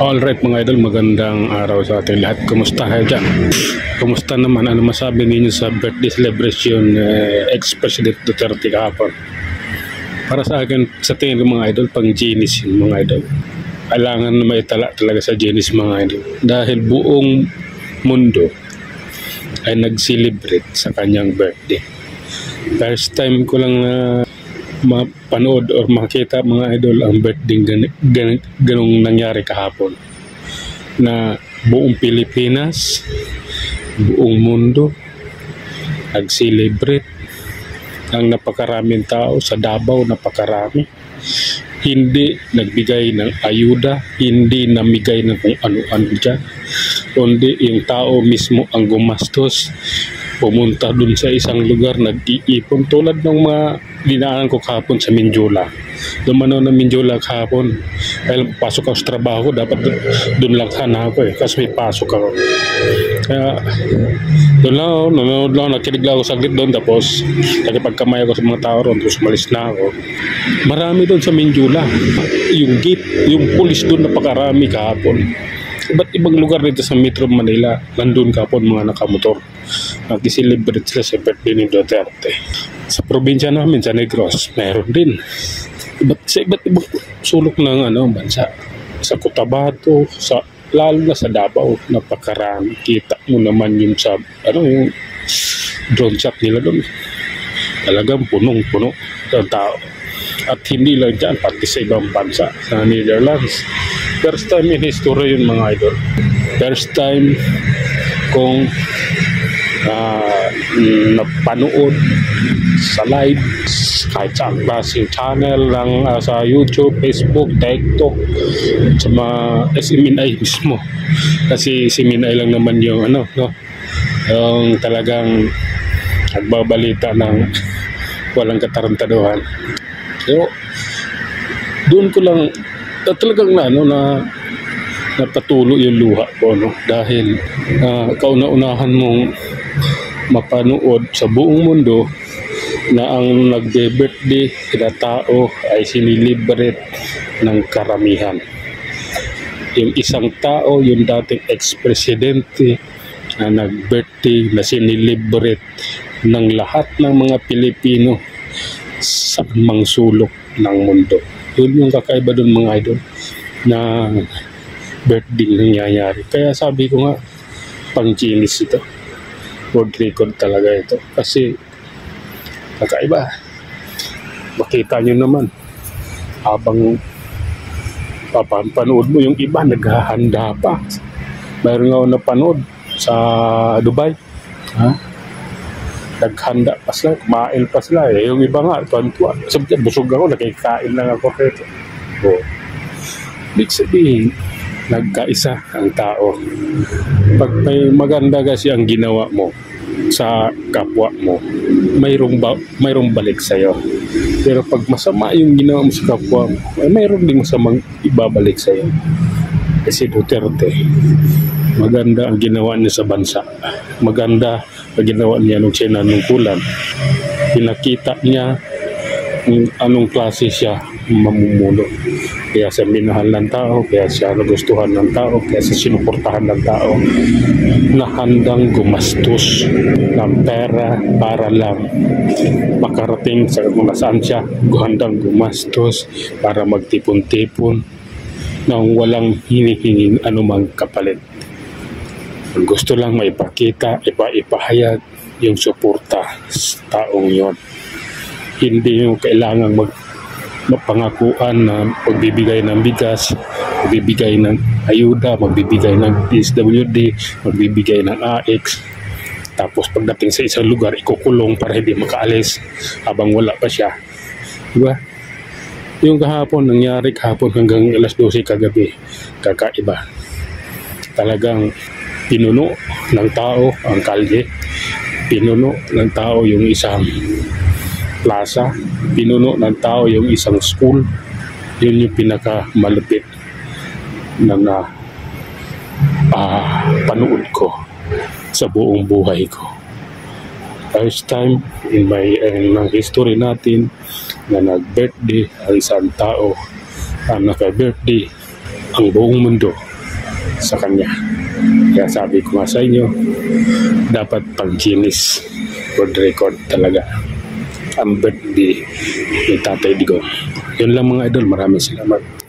Alright mga idol, magandang araw sa ating lahat. Kumusta kayo dyan? Kumusta naman? Ano masabi ninyo sa birthday celebration ex-President Duterte kahapon? Para sa akin, sa tingin ko mga idol, pang genius yun mga idol. Kailangan na maitala talaga sa genius mga idol. Dahil buong mundo ay nag-celebrate sa kanyang birthday. First time ko lang mapanood or makita mga idol ang birthday ganong nangyari kahapon, na buong Pilipinas, buong mundo nag-celebrate. Ang napakaraming tao sa Davao, napakarami, hindi nagbigay ng ayuda, hindi namigay ng kung ano-ano dyan, kundi yung tao mismo ang gumastos, pumunta dun sa isang lugar, nag-iipon tulad ng mga dinaanan ko kahapon sa Minjola. Dumano na Minjola kahapon dahil pasok ako sa trabaho, dapat dun lang sana ako kasi may pasok ako. Kaya dun lang ako, nanonood lang, nakinig lang ako saglit doon, tapos nakipagkamay ako sa mga tao ron, tapos malis na ako. Marami doon sa Minjola, yung gate, yung pulis doon, napakarami kahapon. Iba't ibang lugar dito sa Metro Manila, nandun kahapon mga nakamotor. Nag-celebrate sila sa birthday ni Duterte. Sa probinsya namin, sa Negros, meron din. Iba't ibang sulok ng bansa. Sa Cotabato, lalo na sa Davao, napakarami. Kita mo naman yung yung drone shot nila doon. Talagang punong-puno ng tao. At hindi lang dyan, pati sa ibang bansa, sa Netherlands. First time in history yun mga idol. First time kung napanood sa live kahit sa klaseng channel lang, sa YouTube, Facebook, TikTok, sa mga SMNI mismo. Kasi SMNI lang naman yung yung talagang nagbabalita ng walang katarantaduhan. So doon ko lang talagang napatulo yung luha ko, dahil kauna-unahan mong mapanood sa buong mundo na ang nagbe-birthday na tao ay sinilibrate ng karamihan. Yung isang tao, yung dating ex-presidente na nag-birthday na sinilibrate ng lahat ng mga Pilipino sa mang sulok ng mundo. Yun yung kakaiba doon mga idol, na birthday nangyayari. Kaya sabi ko nga, pang genius ito. World record talaga ito. Kasi kakaiba. Makita nyo naman, habang papanood mo yung iba, naghahanda pa. Mayroon nga ako napanood sa Dubai. Naghanda pa sila, kumain pa sila. Yung iba nga, tuwan-tuwa. Sabi, busog ako, nakikain lang ako rito. Ibig sabihin, nagkaisa ang tao. Pag may maganda kasi ang ginawa mo sa kapwa mo, mayroong balik sa'yo. Pero pag masama yung ginawa mo sa kapwa mo, mayroon din masamang ibabalik sa'yo. Kasi Duterte, maganda ang ginawa niya sa bansa. Maganda ang ginawa niya nung sinanungkulan. Pinakita niya kung anong klase siya mamumuno. Kaya siya minahal ng tao, kaya siya nagustuhan ng tao, kaya siya sinuportahan ng tao, na handang gumastos ng pera para lang makarating sa kung nasaan siya. Handang gumastos para magtipon-tipon nang walang hinihinging anumang kapalit. Gusto lang maipakita, ipahayag yung suporta sa taong yon. Hindi yung kailangang mapangakuan na magbibigay ng bigas, magbibigay ng ayuda, magbibigay ng DSWD, magbibigay ng AX. Tapos pagdating sa isang lugar, ikukulong para hindi makaalis habang wala pa siya. Diba? Yung kahapon, nangyari kahapon hanggang alas 12 kagabi, kakaiba. Talagang pinuno ng tao ang kalye, pinuno ng tao yung isang plaza, pinuno ng tao yung isang school. Yun yung pinakamalupit na panood ko sa buong buhay ko. First time in ng history natin na nag-birthday ang isang tao, ang naka-birthday ang buong mundo sa kanya. Kaya sabi ko nga sa inyo, dapat pang Guinness World Record talaga ang birthday ni Tatay Digong. Yun lang mga idol, maraming salamat.